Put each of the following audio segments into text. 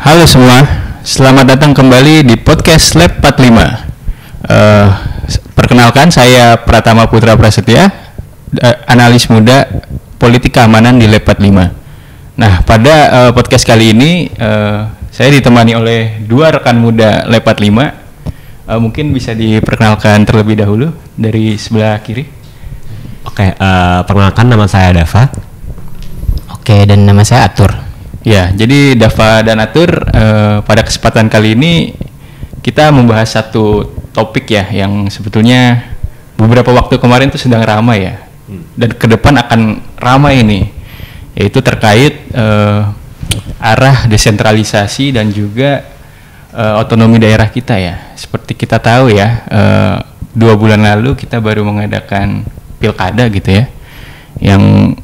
Halo semua, selamat datang kembali di podcast Lab 45. Perkenalkan, saya Pratama Putra Prasetya, analis muda politik keamanan di Lab 45. Nah, pada podcast kali ini saya ditemani oleh dua rekan muda Lab 45. Mungkin bisa diperkenalkan terlebih dahulu dari sebelah kiri. Oke, perkenalkan, nama saya Dava. Oke, dan nama saya Atur. Ya, jadi Dava dan Atur, pada kesempatan kali ini kita membahas satu topik ya yang sebetulnya beberapa waktu kemarin itu sedang ramai ya, dan ke depan akan ramai ini, yaitu terkait arah desentralisasi dan juga otonomi daerah kita ya. Seperti kita tahu ya, 2 bulan lalu kita baru mengadakan pilkada gitu ya, yang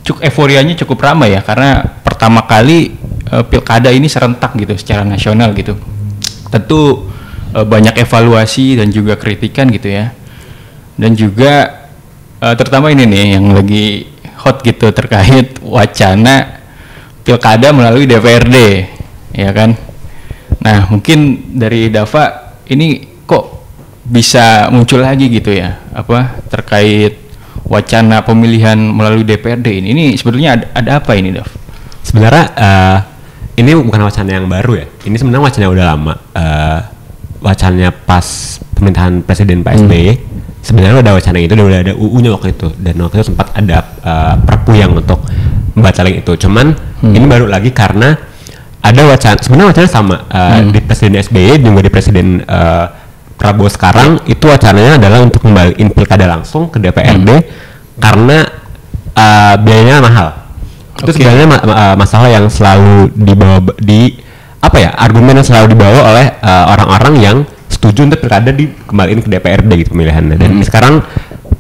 euforianya cukup ramai ya, karena pertama kali pilkada ini serentak gitu secara nasional gitu. Tentu banyak evaluasi dan juga kritikan gitu ya, dan juga terutama ini nih yang lagi hot gitu terkait wacana pilkada melalui DPRD ya kan. Nah, mungkin dari Dava ini kok bisa muncul lagi gitu ya, terkait wacana pemilihan melalui DPRD ini. Ini sebetulnya ada apa ini, Dav? Sebenarnya ini bukan wacana yang baru ya. Ini sebenarnya wacana yang udah lama. Wacananya pas pemerintahan Presiden Pak SBY. Sebenarnya udah wacana itu, udah ada UU-nya waktu itu. Dan waktu itu sempat ada perpu yang untuk membatalkan itu. Cuman ini baru lagi karena ada wacana, sebenarnya wacana sama di Presiden SBY juga di Presiden Prabowo sekarang. Itu wacananya adalah untuk kembaliin pilkada langsung ke DPRD karena biayanya mahal. Itu sebenarnya masalah yang selalu dibawa argumen yang selalu dibawa oleh orang-orang yang setuju untuk pilkada dikembaliin ke DPRD gitu pemilihannya. Dan sekarang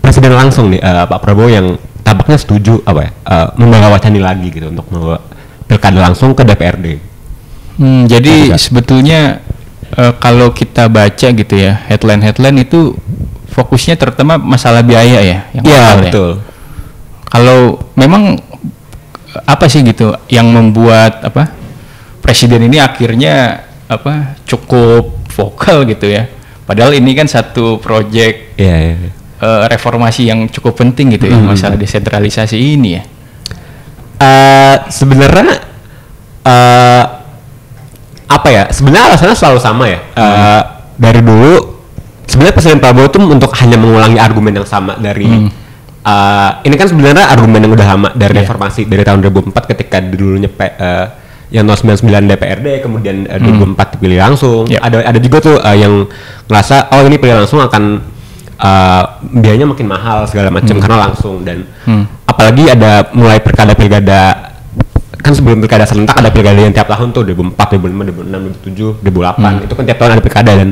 Presiden langsung nih Pak Prabowo yang tampaknya setuju membawa wacana lagi gitu untuk membawa pilkada langsung ke DPRD. Jadi sebetulnya kalau kita baca gitu ya, headline itu fokusnya terutama masalah biaya ya, yang mahal ya. Betul. Kalau memang apa sih gitu yang membuat Presiden ini akhirnya cukup vokal gitu ya. Padahal ini kan satu proyek reformasi yang cukup penting gitu ya, masalah desentralisasi ini ya. Sebenarnya sebenarnya alasannya selalu sama ya. Dari dulu sebenarnya Presiden Prabowo itu untuk hanya mengulangi argumen yang sama dari ini kan sebenarnya argumen yang udah lama dari reformasi dari tahun 2004 ketika dulunya yang 99 DPRD, kemudian 2004 dipilih langsung. Ada juga tuh yang ngerasa ini pilih langsung akan biayanya makin mahal segala macam karena langsung. Dan apalagi ada mulai pilkada kan, sebelum pilkada serentak ada pilkada yang tiap tahun tuh 2004, 2005, 2006, 2007, 2008 itu kan tiap tahun ada pilkada. Dan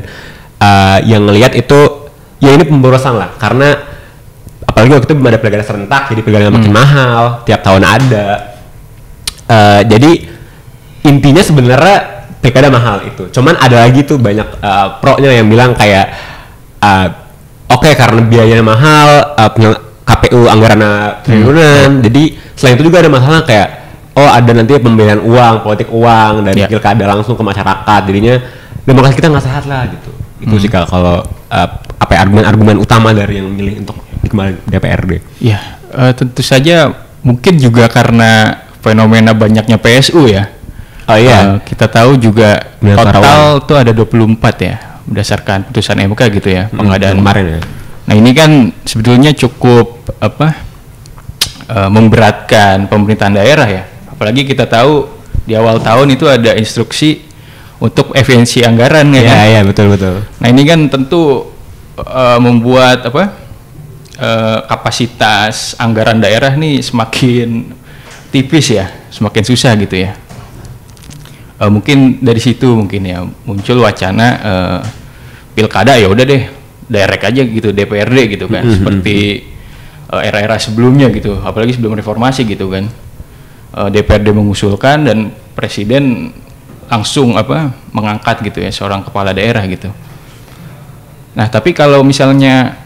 yang ngelihat itu ya ini pemborosan lah, karena apalagi waktu itu belum ada pilkada serentak, jadi pilkada makin mahal tiap tahun ada. Jadi intinya sebenarnya pilkada mahal itu. Cuman ada lagi tuh banyak pro-nya yang bilang kayak karena biayanya mahal, KPU anggarannya triliunan. Jadi selain itu juga ada masalah kayak ada nanti pembelian uang, politik uang dari pilkada langsung ke masyarakat, jadinya demokrasi kita nggak sehat lah gitu. Itu sih kalau argumen-argumen utama dari yang milih untuk kembali DPRD. Ya, tentu saja mungkin juga karena fenomena banyaknya PSU ya. Kita tahu juga total tuh ada 24 ya, berdasarkan putusan MK gitu ya, pengadaan kemarin ya. Nah, ini kan sebetulnya cukup memberatkan pemerintahan daerah ya. Apalagi kita tahu di awal tahun itu ada instruksi untuk efisiensi anggaran ya. Iya, betul. Nah, ini kan tentu membuat kapasitas anggaran daerah nih semakin tipis ya, semakin susah gitu ya. Mungkin dari situ ya muncul wacana pilkada ya udah deh direct aja gitu DPRD gitu kan, seperti era-era sebelumnya gitu, apalagi sebelum reformasi gitu kan. DPRD mengusulkan dan Presiden langsung mengangkat gitu ya seorang kepala daerah gitu. Nah, tapi kalau misalnya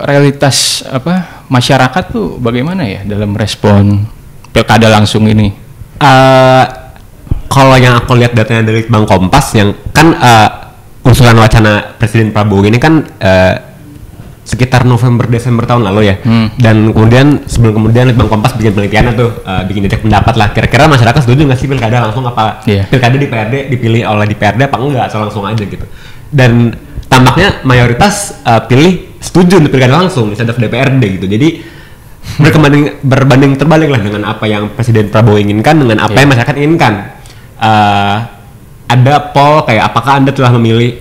realitas masyarakat tuh bagaimana ya dalam respon pilkada langsung ini? kalau yang aku lihat datanya dari Bank Kompas yang kan usulan wacana Presiden Prabowo ini kan sekitar November Desember tahun lalu ya. Dan sebelum kemudian Bank Kompas bikin penelitian tuh bikin jejak pendapat lah. Kira-kira masyarakat setuju nggak sih pilkada langsung apa pilkada di PRD dipilih oleh DPRD apa enggak atau langsung aja gitu. Dan tampaknya mayoritas pilih setuju untuk pilkada langsung instead of DPRD gitu. Jadi berbanding terbalik lah dengan apa yang Presiden Prabowo inginkan dengan apa yang masyarakat inginkan. Ada poll kayak apakah Anda telah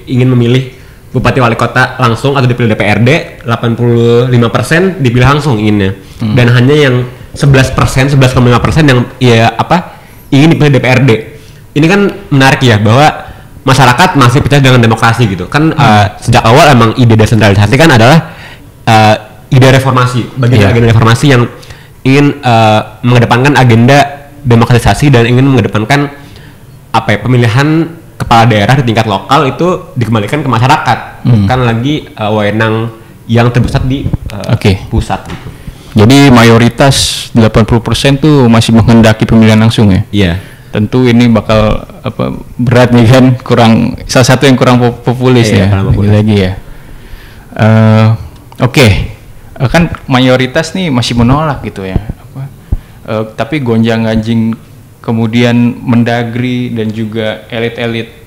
ingin memilih Bupati Wali Kota langsung atau dipilih DPRD, 85% dipilih langsung inginnya. Dan hanya yang 11,5% yang ingin dipilih DPRD. Ini kan menarik ya bahwa masyarakat masih percaya dengan demokrasi gitu. Kan sejak awal emang ide desentralisasi kan adalah ide reformasi, bagian agenda reformasi yang ingin mengedepankan agenda demokratisasi dan ingin mengedepankan pemilihan kepala daerah di tingkat lokal itu dikembalikan ke masyarakat, bukan lagi wewenang yang terpusat di pusat gitu. Jadi mayoritas 80% tuh masih menghendaki pemilihan langsung ya? Iya. Tentu ini bakal berat nih kan, salah satu yang kurang populis ya, lagi ya. Kan mayoritas nih masih menolak gitu ya. Tapi gonjang-ganjing kemudian Mendagri dan juga elit-elit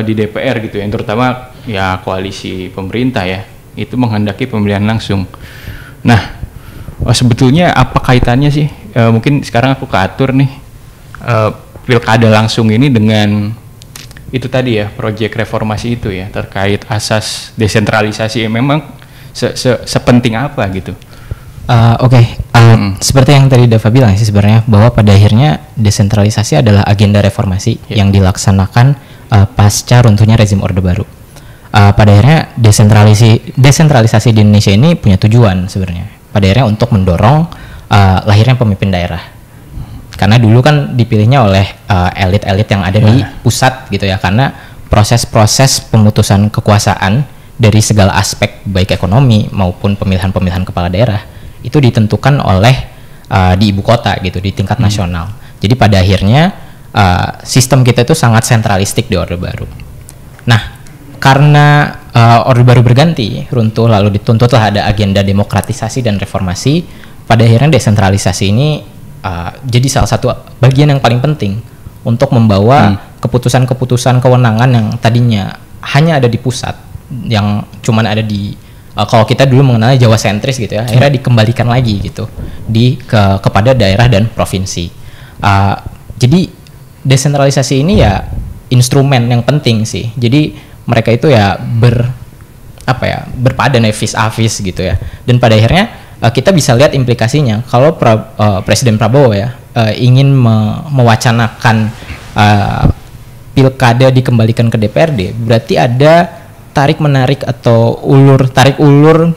di DPR gitu ya, terutama ya koalisi pemerintah ya, itu menghendaki pemilihan langsung. Nah, sebetulnya apa kaitannya sih? Mungkin sekarang aku atur nih pilkada langsung ini dengan itu tadi ya, proyek reformasi itu ya, terkait asas desentralisasi. Memang sepenting apa gitu? Seperti yang tadi Dava bilang sih sebenarnya, bahwa pada akhirnya desentralisasi adalah agenda reformasi yang dilaksanakan pasca runtuhnya rezim Orde Baru. Pada akhirnya desentralisasi di Indonesia ini punya tujuan sebenarnya. Pada akhirnya untuk mendorong lahirnya pemimpin daerah. Karena dulu kan dipilihnya oleh elit-elit yang ada di pusat gitu ya, karena proses-proses pemutusan kekuasaan dari segala aspek baik ekonomi maupun pemilihan-pemilihan kepala daerah itu ditentukan oleh di ibu kota gitu, di tingkat nasional. Jadi pada akhirnya sistem kita itu sangat sentralistik di Orde Baru. Nah, karena Orde Baru berganti, runtuh, lalu dituntutlah ada agenda demokratisasi dan reformasi, pada akhirnya desentralisasi ini jadi salah satu bagian yang paling penting untuk membawa keputusan-keputusan kewenangan yang tadinya hanya ada di pusat, yang cuman ada di kalau kita dulu mengenalnya Jawa sentris gitu ya, akhirnya dikembalikan lagi gitu kepada daerah dan provinsi. Jadi desentralisasi ini ya instrumen yang penting sih. Jadi mereka itu ya berpadan ya, vis a vis gitu ya. Dan pada akhirnya kita bisa lihat implikasinya kalau Presiden Prabowo ya ingin mewacanakan pilkada dikembalikan ke DPRD, berarti ada tarik menarik atau tarik ulur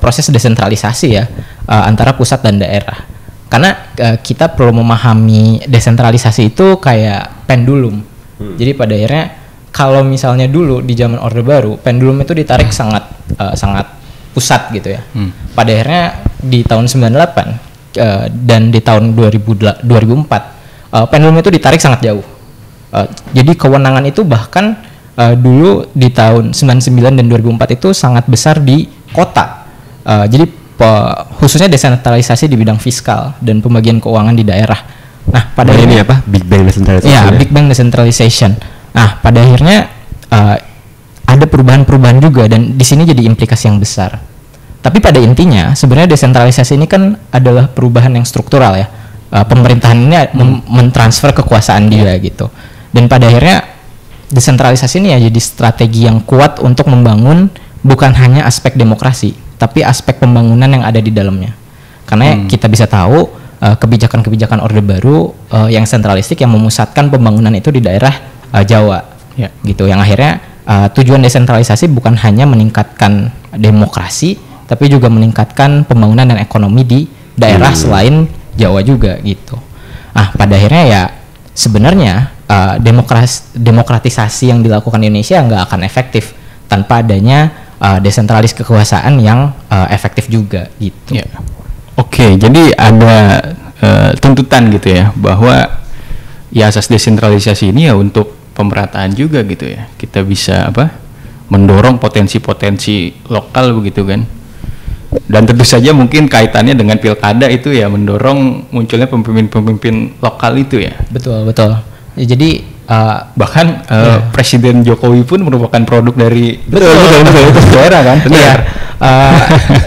proses desentralisasi ya antara pusat dan daerah. Karena kita perlu memahami desentralisasi itu kayak pendulum. Jadi pada akhirnya kalau misalnya dulu di zaman Orde Baru pendulum itu ditarik sangat pusat gitu ya. Pada akhirnya di tahun 98 dan di tahun 2004 pendulum itu ditarik sangat jauh. Jadi kewenangan itu bahkan dulu di tahun 99 dan 2004 itu sangat besar di kota. Jadi khususnya desentralisasi di bidang fiskal dan pembagian keuangan di daerah. Nah, pada ini Big Bang Decentralization. Ya, Big Bang Decentralization. Nah, pada akhirnya ada perubahan-perubahan juga dan di sini jadi implikasi yang besar. Tapi pada intinya sebenarnya desentralisasi ini kan adalah perubahan yang struktural ya. Pemerintahan ini mentransfer kekuasaan dia gitu. Dan pada akhirnya desentralisasi ini ya jadi strategi yang kuat untuk membangun bukan hanya aspek demokrasi, tapi aspek pembangunan yang ada di dalamnya. Karena kita bisa tahu kebijakan-kebijakan Orde Baru yang sentralistik yang memusatkan pembangunan itu di daerah Jawa, gitu. Yang akhirnya tujuan desentralisasi bukan hanya meningkatkan demokrasi, tapi juga meningkatkan pembangunan dan ekonomi di daerah selain Jawa juga, gitu. Nah, pada akhirnya ya sebenarnya demokratisasi yang dilakukan di Indonesia nggak akan efektif tanpa adanya desentralis kekuasaan yang efektif juga gitu. Oke, jadi ada tuntutan gitu ya bahwa ya asas desentralisasi ini ya untuk pemerataan juga gitu ya. Kita bisa mendorong potensi-potensi lokal begitu kan. Dan tentu saja mungkin kaitannya dengan pilkada itu ya, mendorong munculnya pemimpin-pemimpin lokal itu ya. Betul. Ya, jadi bahkan Presiden Jokowi pun merupakan produk dari betul daerah kan. Iya.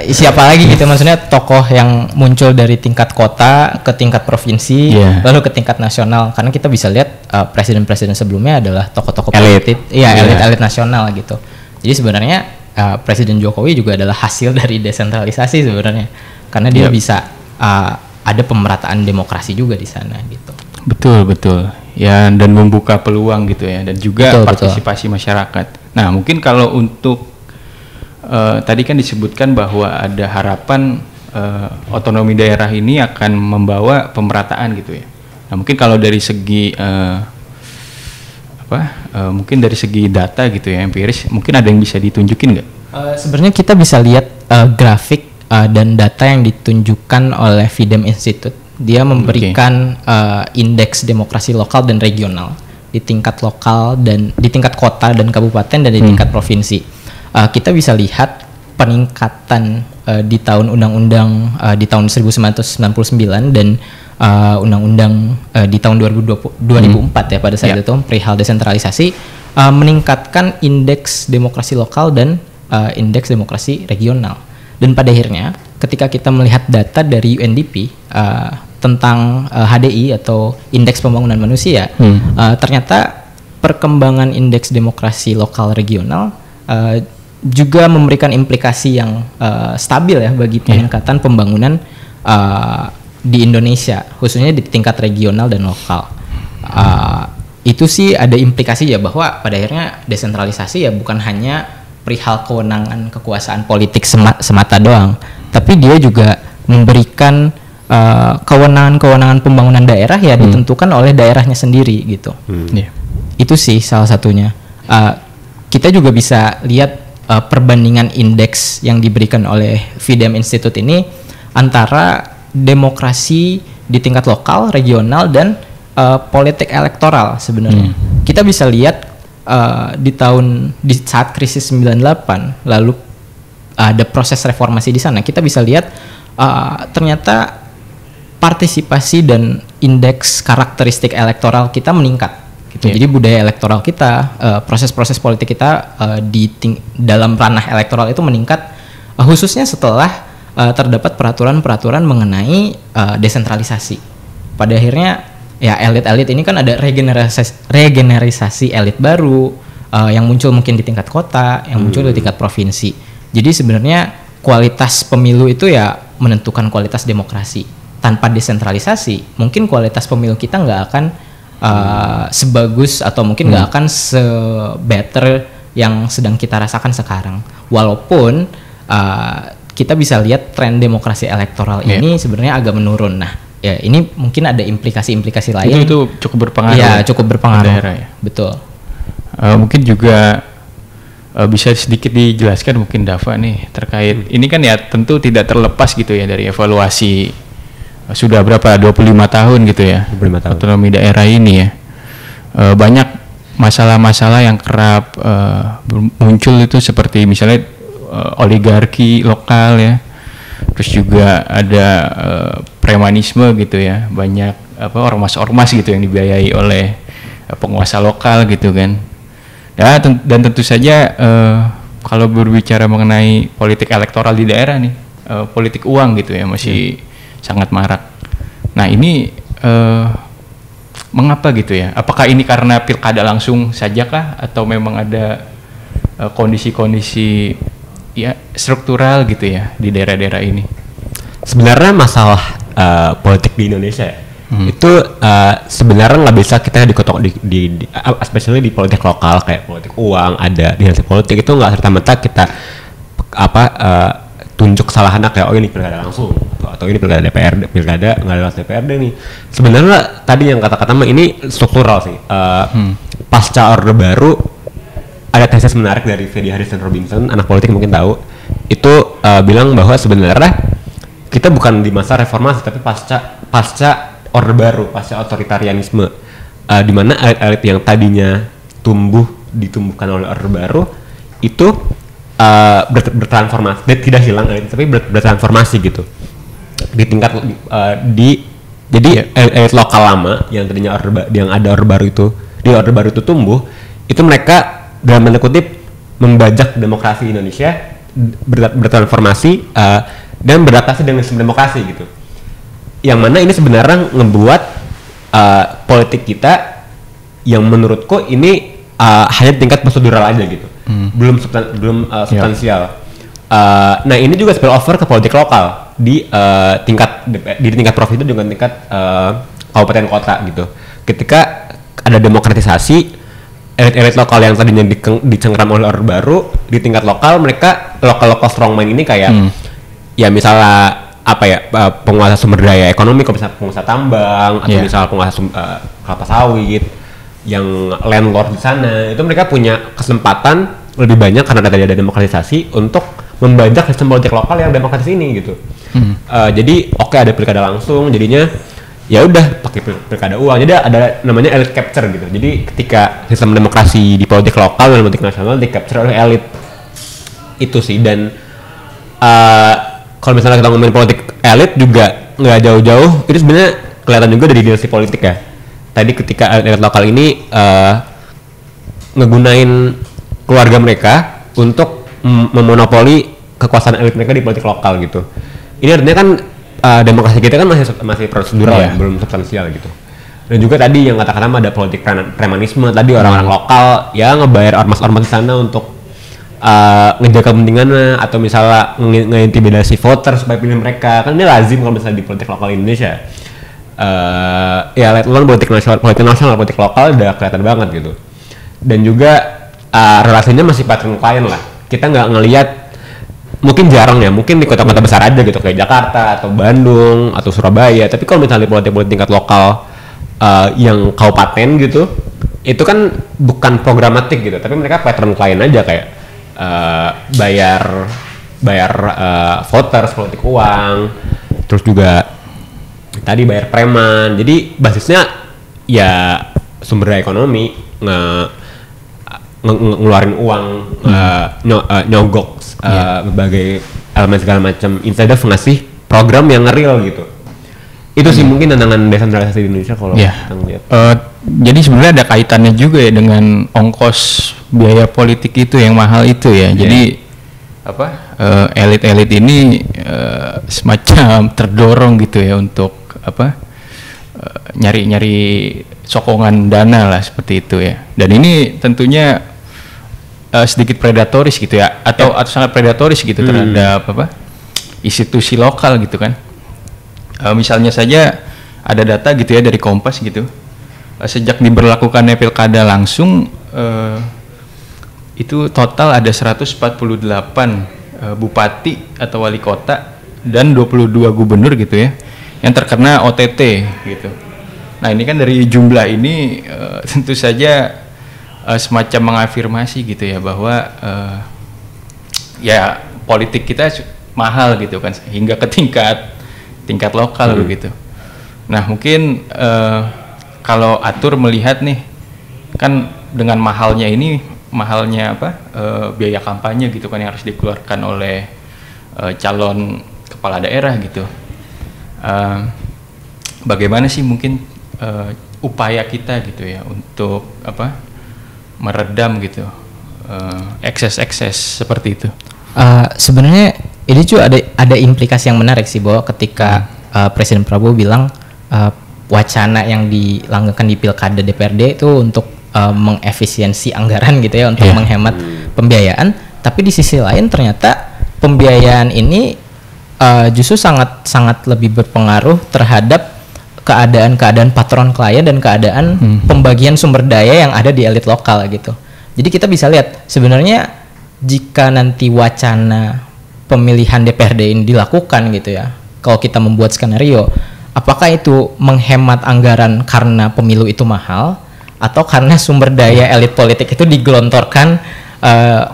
Siapa lagi gitu, maksudnya tokoh yang muncul dari tingkat kota ke tingkat provinsi, lalu ke tingkat nasional. Karena kita bisa lihat presiden-presiden sebelumnya adalah tokoh-tokoh politik, elit nasional gitu. Jadi sebenarnya Presiden Jokowi juga adalah hasil dari desentralisasi sebenarnya, karena dia bisa ada pemerataan demokrasi juga di sana gitu. Betul ya, dan membuka peluang gitu ya, dan juga partisipasi masyarakat. Nah mungkin kalau untuk tadi kan disebutkan bahwa ada harapan otonomi daerah ini akan membawa pemerataan gitu ya. Nah mungkin kalau dari segi mungkin dari segi data gitu ya, empiris, mungkin ada yang bisa ditunjukin nggak? Sebenarnya kita bisa lihat grafik dan data yang ditunjukkan oleh Videm Institute. Dia memberikan indeks demokrasi lokal dan regional di tingkat lokal dan di tingkat kota dan kabupaten dan di tingkat provinsi. Kita bisa lihat peningkatan di tahun undang-undang di tahun 1999 dan undang-undang di tahun 2004 ya, pada saat itu perihal desentralisasi, meningkatkan indeks demokrasi lokal dan indeks demokrasi regional. Dan pada akhirnya ketika kita melihat data dari UNDP tentang HDI atau indeks pembangunan manusia, ternyata perkembangan indeks demokrasi lokal regional juga memberikan implikasi yang stabil ya bagi peningkatan pembangunan di Indonesia, khususnya di tingkat regional dan lokal. Itu sih ada implikasi ya, bahwa pada akhirnya desentralisasi ya bukan hanya perihal kewenangan kekuasaan politik semata doang, tapi dia juga memberikan kewenangan-kewenangan pembangunan daerah ya ditentukan oleh daerahnya sendiri gitu. Itu sih salah satunya. Kita juga bisa lihat perbandingan indeks yang diberikan oleh Videm Institute ini antara demokrasi di tingkat lokal, regional, dan politik elektoral sebenarnya. Kita bisa lihat di saat krisis 98 lalu ada proses reformasi di sana. Kita bisa lihat ternyata partisipasi dan indeks karakteristik elektoral kita meningkat. Gitu. Jadi budaya elektoral kita, proses-proses politik kita dalam ranah elektoral itu meningkat, khususnya setelah terdapat peraturan-peraturan mengenai desentralisasi. Pada akhirnya ya elit-elit ini kan ada regeneralisasi elit baru yang muncul mungkin di tingkat kota, yang muncul di tingkat provinsi. Jadi sebenarnya kualitas pemilu itu ya menentukan kualitas demokrasi. Tanpa desentralisasi, mungkin kualitas pemilu kita nggak akan sebagus atau mungkin nggak akan se-better yang sedang kita rasakan sekarang. Walaupun kita bisa lihat tren demokrasi elektoral ini sebenarnya agak menurun. Nah, ya ini mungkin ada implikasi-implikasi lain. Itu cukup berpengaruh. Ya, cukup berpengaruh. Daerah, ya. Betul. Mungkin juga bisa sedikit dijelaskan mungkin Dava nih terkait ini kan ya tentu tidak terlepas gitu ya dari evaluasi sudah berapa 25 tahun gitu ya 25 tahun otonomi daerah ini ya. Banyak masalah-masalah yang kerap muncul itu seperti misalnya oligarki lokal ya. Terus juga ada premanisme gitu ya. Banyak ormas-ormas gitu yang dibiayai oleh penguasa lokal gitu kan. Ya, dan tentu saja kalau berbicara mengenai politik elektoral di daerah nih, politik uang gitu ya masih sangat marak. Nah ini mengapa gitu ya? Apakah ini karena pilkada langsung saja kah? Atau memang ada kondisi-kondisi ya struktural gitu ya di daerah-daerah ini? Sebenarnya masalah politik di Indonesia ya, itu sebenarnya nggak bisa kita especially di politik lokal kayak politik uang, ada dinasti politik itu nggak serta-merta kita tunjuk kesalahannya kayak ini pilkada langsung atau ini pilkada DPRD, pilkada nggak lewat DPRD nih. Sebenarnya tadi yang kata-kata ini struktural sih. Pasca Orde Baru ada tesis menarik dari Fedy Harrison Robinson, anak politik mungkin tahu, itu bilang bahwa sebenarnya kita bukan di masa reformasi tapi pasca Orde Baru, pasca otoritarianisme. di mana elit-elit yang tadinya ditumbuhkan oleh Orde Baru itu bertransformasi, tidak hilang tapi bertransformasi gitu di tingkat jadi elit lokal lama yang tadinya yang ada Orde Baru itu tumbuh, itu mereka dalam tanda kutip membajak demokrasi Indonesia, bertransformasi dan beradaptasi dengan sistem demokrasi gitu. Yang mana ini sebenarnya ngebuat politik kita yang menurutku ini hanya tingkat prosedural aja gitu, belum substansial. Nah ini juga spill over ke politik lokal di tingkat provinsi dengan tingkat kabupaten kota gitu. Ketika ada demokratisasi, elit-elit lokal yang tadinya dicengkram oleh Orde Baru di tingkat lokal, mereka lokal strongman ini kayak ya misalnya penguasa sumber daya ekonomi, kalau misalnya penguasa tambang atau misalnya penguasa kelapa sawit yang landlord di sana, itu mereka punya kesempatan lebih banyak karena tadi ada demokratisasi untuk membajak sistem politik lokal yang demokratis ini gitu. Jadi ada pilkada langsung, jadinya ya udah pakai pilkada uang, jadi ada namanya elite capture gitu. Jadi ketika sistem demokrasi di politik lokal dan politik nasional di capture oleh elit itu sih. Dan kalau misalnya kita ngomongin politik elit juga nggak jauh-jauh, itu sebenarnya kelihatan juga dari dinasti politik ya. Tadi ketika elit lokal ini ngegunain keluarga mereka untuk memonopoli kekuasaan elit mereka di politik lokal gitu. Ini artinya kan demokrasi kita kan masih prosedural ya, belum substansial gitu. Dan juga tadi yang katakan ada politik premanisme, tadi orang-orang lokal ya ngebayar ormas-ormas di sana untuk ngejaga kepentingannya atau misalnya ngeintimidasi voter supaya pilih mereka. Kan ini lazim kalau misalnya di politik lokal Indonesia. Ya let alone politik nasional, politik lokal udah kelihatan banget gitu. Dan juga relasinya masih patron klien lah. Kita nggak ngelihat, mungkin jarang ya, mungkin di kota-kota besar aja gitu kayak Jakarta atau Bandung atau Surabaya. Tapi kalau misalnya di politik tingkat lokal yang kabupaten gitu, itu kan bukan programatik gitu, tapi mereka patron klien aja kayak bayar voters, politik uang, terus juga tadi bayar preman. Jadi basisnya ya sumber daya ekonomi, ngeluarin uang, nyogok berbagai elemen segala macam instead of ngasih program yang real gitu. Itu sih mungkin tantangan desentralisasi di Indonesia kalau kita lihat. Jadi sebenarnya ada kaitannya juga ya dengan ongkos biaya politik itu yang mahal itu ya. Jadi elit-elit ini semacam terdorong gitu ya untuk nyari-nyari sokongan dana lah seperti itu ya. Dan ini tentunya sedikit predatoris gitu ya, atau sangat predatoris gitu terhadap institusi lokal gitu kan. Misalnya saja ada data gitu ya dari Kompas gitu, sejak diberlakukannya pilkada langsung itu total ada 148 bupati atau wali kota dan 22 gubernur gitu ya yang terkena OTT gitu. Nah ini kan dari jumlah ini tentu saja semacam mengafirmasi gitu ya bahwa ya politik kita mahal gitu kan hingga ke tingkat lokal begitu. Nah mungkin kalau Atur melihat nih kan dengan mahalnya biaya kampanye gitu kan yang harus dikeluarkan oleh calon kepala daerah gitu. Bagaimana sih mungkin upaya kita gitu ya untuk meredam gitu ekses seperti itu? Sebenarnya ini juga ada implikasi yang menarik sih bahwa ketika Presiden Prabowo bilang wacana yang dilanggengkan di pilkada DPRD itu untuk mengefisiensi anggaran gitu ya, untuk menghemat pembiayaan, tapi di sisi lain ternyata pembiayaan ini justru sangat lebih berpengaruh terhadap keadaan patron klien dan keadaan pembagian sumber daya yang ada di elit lokal gitu. Jadi kita bisa lihat sebenarnya jika nanti wacana pemilihan DPRD ini dilakukan gitu ya, kalau kita membuat skenario, apakah itu menghemat anggaran karena pemilu itu mahal atau karena sumber daya elit politik itu digelontorkan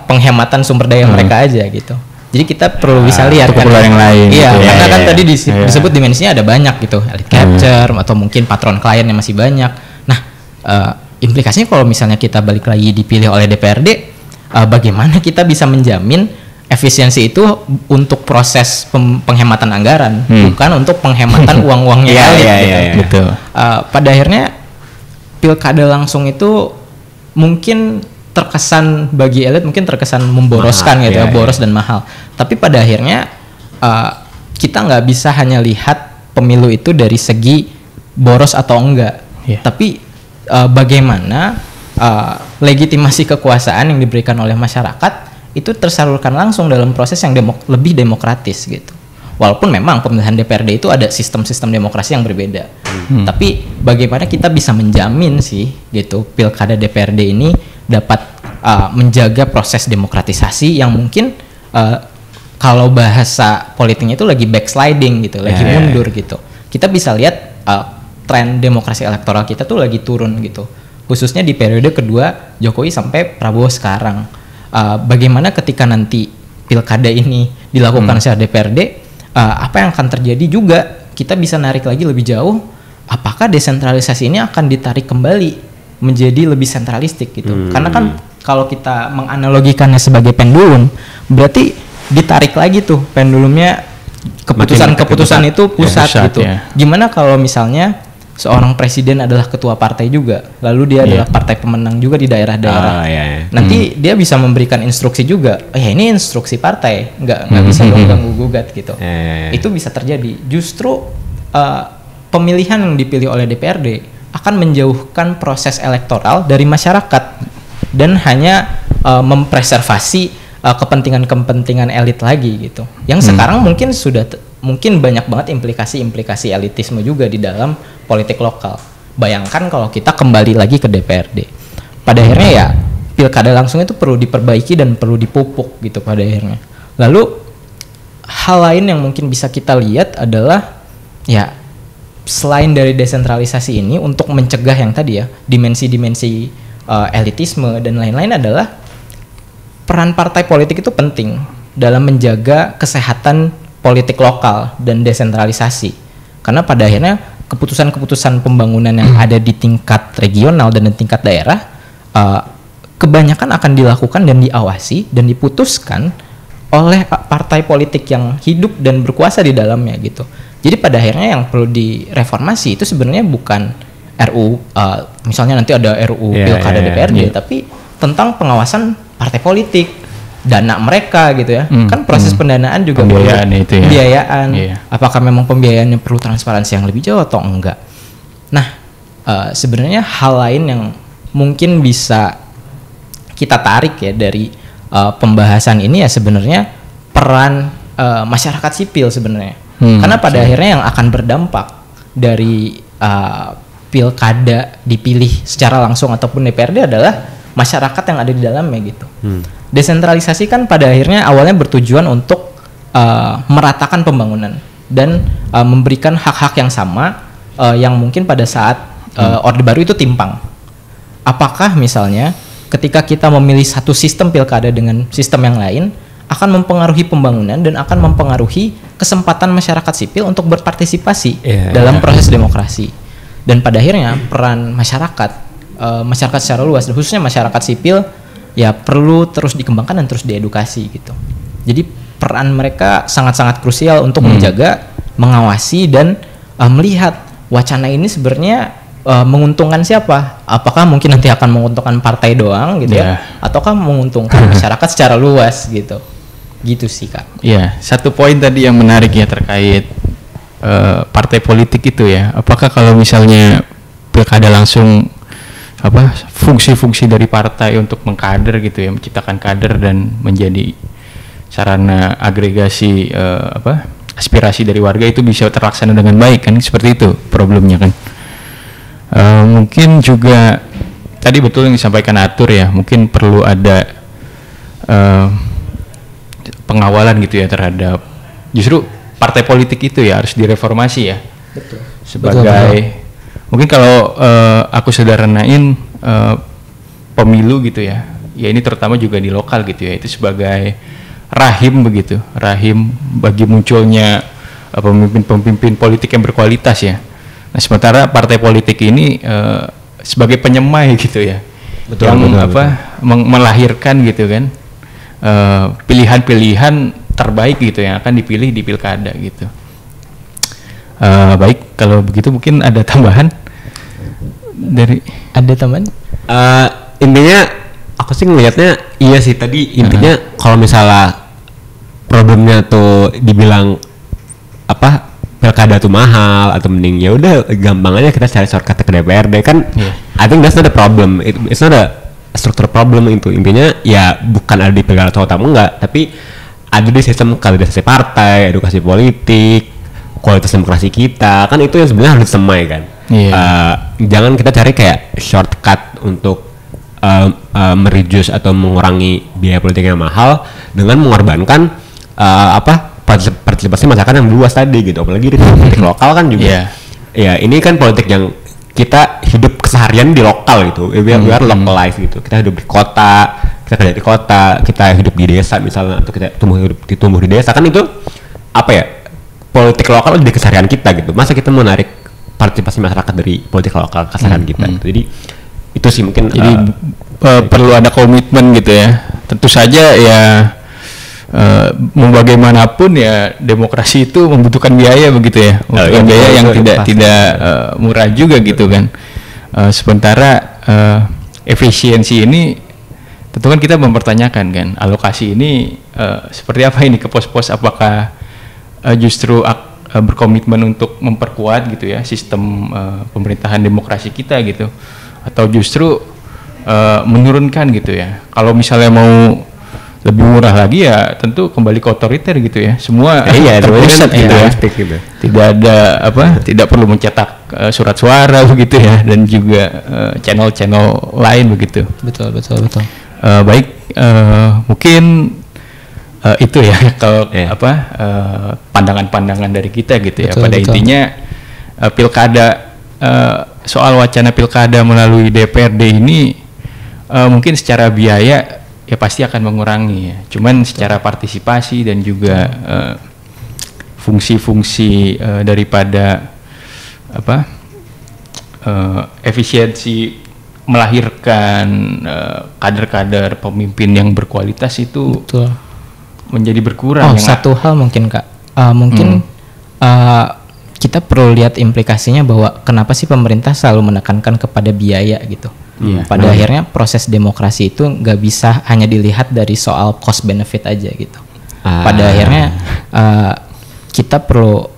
penghematan sumber daya mereka aja gitu. Jadi kita perlu bisa lihat kan yang lain. Iya, gitu. karena kan tadi disebut dimensinya ada banyak gitu, elite capture atau mungkin patron klien yang masih banyak. Nah, implikasinya kalau misalnya kita balik lagi dipilih oleh DPRD, bagaimana kita bisa menjamin efisiensi itu untuk proses penghematan anggaran, bukan untuk penghematan uang-uangnya elit, gitu. Betul. Pada akhirnya pilkada langsung itu mungkin terkesan bagi elit mungkin terkesan memboroskan gitu, boros dan mahal. Tapi pada akhirnya kita nggak bisa hanya lihat pemilu itu dari segi boros atau enggak, tapi bagaimana legitimasi kekuasaan yang diberikan oleh masyarakat itu tersalurkan langsung dalam proses yang lebih demokratis gitu. Walaupun memang pemilihan DPRD itu ada sistem-sistem demokrasi yang berbeda, tapi bagaimana kita bisa menjamin sih gitu pilkada DPRD ini dapat menjaga proses demokratisasi yang mungkin kalau bahasa politiknya itu lagi backsliding gitu, lagi mundur gitu. Kita bisa lihat tren demokrasi elektoral kita tuh lagi turun gitu, khususnya di periode kedua Jokowi sampai Prabowo sekarang. Bagaimana ketika nanti pilkada ini dilakukan secara DPRD, apa yang akan terjadi juga kita bisa narik lagi lebih jauh, apakah desentralisasi ini akan ditarik kembali menjadi lebih sentralistik gitu. Karena kan kalau kita menganalogikannya sebagai pendulum, berarti ditarik lagi tuh pendulumnya, keputusan-keputusan itu pusat gitu. Gimana kalau misalnya seorang presiden adalah ketua partai juga, lalu dia adalah partai pemenang juga di daerah-daerah. Nanti dia bisa memberikan instruksi juga. Ini instruksi partai, nggak bisa ganggu gugat gitu. Itu bisa terjadi. Justru pemilihan yang dipilih oleh DPRD akan menjauhkan proses elektoral dari masyarakat dan hanya mempreservasi kepentingan-kepentingan elit lagi gitu. Yang sekarang mungkin banyak banget implikasi elitisme juga di dalam politik lokal. Bayangkan kalau kita kembali lagi ke DPRD. Pada akhirnya ya pilkada langsung itu perlu diperbaiki dan perlu dipupuk gitu pada akhirnya. Lalu hal lain yang mungkin bisa kita lihat adalah ya selain dari desentralisasi ini untuk mencegah yang tadi ya dimensi-dimensi elitisme dan lain-lain adalah peran partai politik itu penting dalam menjaga kesehatan politik lokal dan desentralisasi. Karena pada akhirnya keputusan-keputusan pembangunan yang ada di tingkat regional dan di tingkat daerah kebanyakan akan dilakukan dan diawasi dan diputuskan oleh partai politik yang hidup dan berkuasa di dalamnya gitu. Jadi pada akhirnya yang perlu direformasi itu sebenarnya bukan RU misalnya nanti ada RU pilkada DPRD, tapi tentang pengawasan partai politik, dana mereka gitu ya. Kan proses pendanaan juga pembiayaan itu ya. Pembiayaan. Apakah memang pembiayaannya perlu transparansi yang lebih jauh atau enggak? Nah, sebenarnya hal lain yang mungkin bisa kita tarik ya dari pembahasan ini ya sebenarnya peran masyarakat sipil sebenarnya. Karena pada akhirnya yang akan berdampak dari pilkada dipilih secara langsung ataupun DPRD adalah masyarakat yang ada di dalamnya gitu. Desentralisasi kan pada akhirnya awalnya bertujuan untuk meratakan pembangunan dan memberikan hak-hak yang sama yang mungkin pada saat Orde Baru itu timpang. Apakah misalnya ketika kita memilih satu sistem pilkada dengan sistem yang lain akan mempengaruhi pembangunan dan akan mempengaruhi kesempatan masyarakat sipil untuk berpartisipasi dalam proses demokrasi. Dan pada akhirnya peran masyarakat secara luas, khususnya masyarakat sipil ya perlu terus dikembangkan dan terus diedukasi gitu. Jadi peran mereka sangat-sangat krusial untuk menjaga, mengawasi dan melihat wacana ini sebenarnya menguntungkan siapa? Apakah mungkin nanti akan menguntungkan partai doang gitu ya? Ataukah menguntungkan masyarakat secara luas gitu? Gitu sih Kak. Iya, satu poin tadi yang menarik ya terkait partai politik itu ya. Apakah kalau misalnya pilkada langsung fungsi-fungsi dari partai untuk mengkader gitu ya, menciptakan kader dan menjadi sarana agregasi aspirasi dari warga itu bisa terlaksana dengan baik kan, seperti itu problemnya kan. Mungkin juga tadi betul yang disampaikan Atur ya, mungkin perlu ada pengawalan gitu ya terhadap justru partai politik itu ya harus direformasi ya. Betul. Sebagai mungkin kalau aku sederhanain pemilu gitu ya ini terutama juga di lokal gitu ya, itu sebagai rahim begitu, rahim bagi munculnya pemimpin-pemimpin politik yang berkualitas ya. Nah sementara partai politik ini sebagai penyemai gitu ya, Betul, yang betul. melahirkan gitu kan pilihan-pilihan terbaik gitu yang akan dipilih di pilkada gitu. Baik, kalau begitu mungkin ada tambahan dari Ada teman? Intinya aku sih ngelihatnya iya sih tadi intinya kalau misalnya problemnya tuh dibilang apa pilkada tuh mahal atau mending ya udah gampang aja kita cari shortcut ke DPRD kan. I think that's not a problem. It's not a structural problem. Itu intinya ya bukan ada di pilkada atau enggak, tapi ada di sistem kaderisasi partai, edukasi politik, kualitas demokrasi kita kan itu yang sebenarnya harus disemai kan. Jangan kita cari kayak shortcut untuk mereduce atau mengurangi biaya politik yang mahal dengan mengorbankan partisipasi masyarakat yang luas tadi gitu, apalagi di politik lokal kan juga. Ya ini kan politik yang kita hidup keseharian di lokal gitu, we are localized gitu. Kita hidup di kota, kita kerja di kota, kita hidup di desa misalnya, atau kita tumbuh di desa kan itu apa ya? Politik lokal di keseharian kita gitu. Masa kita menarik partisipasi masyarakat dari politik lokal keseharian kita gitu. Jadi itu sih mungkin perlu ada komitmen gitu ya. Tentu saja ya mau bagaimanapun ya demokrasi itu membutuhkan biaya begitu ya, membutuhkan biaya yang tidak murah juga gitu kan. Sementara efisiensi ini tentu kan kita mempertanyakan kan alokasi ini seperti apa ini ke pos-pos, apakah justru berkomitmen untuk memperkuat gitu ya sistem pemerintahan demokrasi kita gitu, atau justru menurunkan gitu ya. Kalau misalnya mau lebih murah lagi ya tentu kembali ke otoriter gitu ya, semua terpusat gitu ya, tidak ada tidak perlu mencetak surat suara begitu ya, dan juga channel-channel lain begitu. Betul. Baik, mungkin itu ya kalau pandangan-pandangan dari kita gitu ya. Pada intinya pilkada, soal wacana pilkada melalui DPRD ini mungkin secara biaya ya pasti akan mengurangi ya. Cuman secara partisipasi dan juga fungsi-fungsi daripada efisiensi melahirkan kader-kader pemimpin yang berkualitas itu menjadi berkurang. Satu hal mungkin Kak, kita perlu lihat implikasinya bahwa kenapa sih pemerintah selalu menekankan kepada biaya gitu. Pada akhirnya proses demokrasi itu nggak bisa hanya dilihat dari soal cost benefit aja gitu. Pada akhirnya kita perlu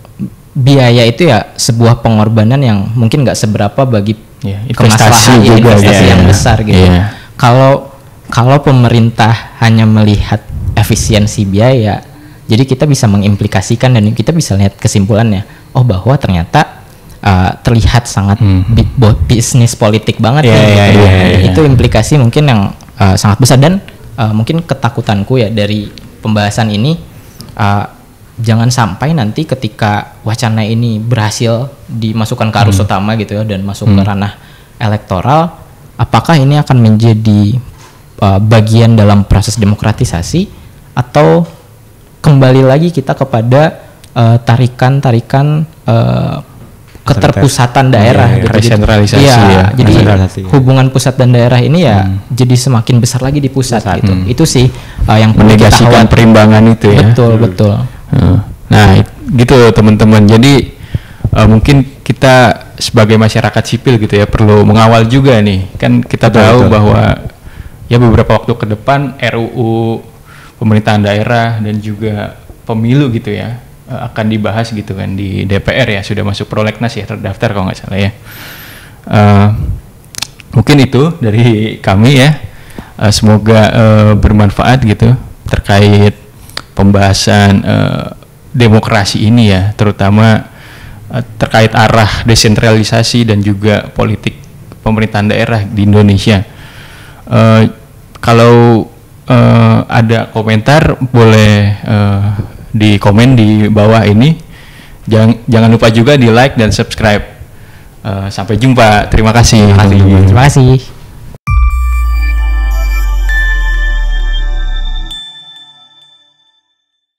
biaya itu ya sebuah pengorbanan yang mungkin nggak seberapa bagi investasi yang besar gitu. Kalau pemerintah hanya melihat efisiensi biaya, jadi kita bisa mengimplikasikan dan kita bisa lihat kesimpulannya, bahwa ternyata terlihat sangat bisnis politik banget Itu implikasi mungkin yang sangat besar, dan mungkin ketakutanku ya dari pembahasan ini, jangan sampai nanti ketika wacana ini berhasil dimasukkan ke arus utama gitu ya, dan masuk ke ranah elektoral, apakah ini akan menjadi bagian dalam proses demokratisasi, atau kembali lagi kita kepada tarikan-tarikan keterpusatan daerah gitu. Resentralisasi jadi hubungan pusat dan daerah ini ya jadi semakin besar lagi di pusat gitu. Itu sih yang perlu kita menegasikan perimbangan itu ya. Betul. Nah, gitu teman-teman. Jadi mungkin kita sebagai masyarakat sipil gitu ya perlu mengawal juga nih. Kan kita tahu bahwa ya beberapa waktu ke depan RUU pemerintahan daerah dan juga pemilu gitu ya akan dibahas gitu kan di DPR ya, sudah masuk prolegnas ya, terdaftar kalau nggak salah ya. Mungkin itu dari kami ya. Semoga bermanfaat gitu terkait pembahasan demokrasi ini ya, terutama terkait arah desentralisasi dan juga politik pemerintahan daerah di Indonesia. Kalau ada komentar boleh di komen di bawah ini. Jangan lupa juga di like dan subscribe. Sampai jumpa. Terima kasih. Terima kasih.